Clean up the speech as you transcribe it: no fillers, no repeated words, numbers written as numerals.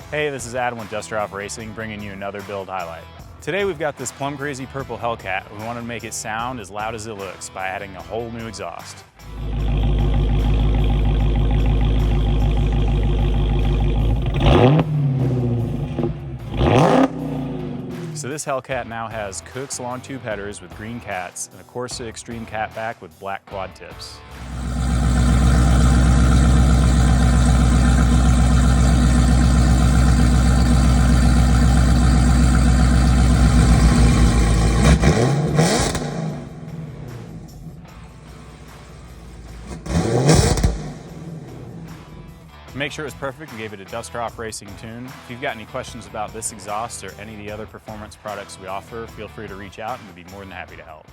Hey, this is Adam with Dusterhoff Racing, bringing you another build highlight. Today we've got this plum crazy purple Hellcat. We wanted to make it sound as loud as it looks by adding a whole new exhaust. So this Hellcat now has Kooks long tube headers with green cats and a Corsa XTreme catback with black quad tips. To make sure it was perfect, we gave it a Dusterhoff Racing tune. If you've got any questions about this exhaust or any of the other performance products we offer, feel free to reach out and we'd be more than happy to help.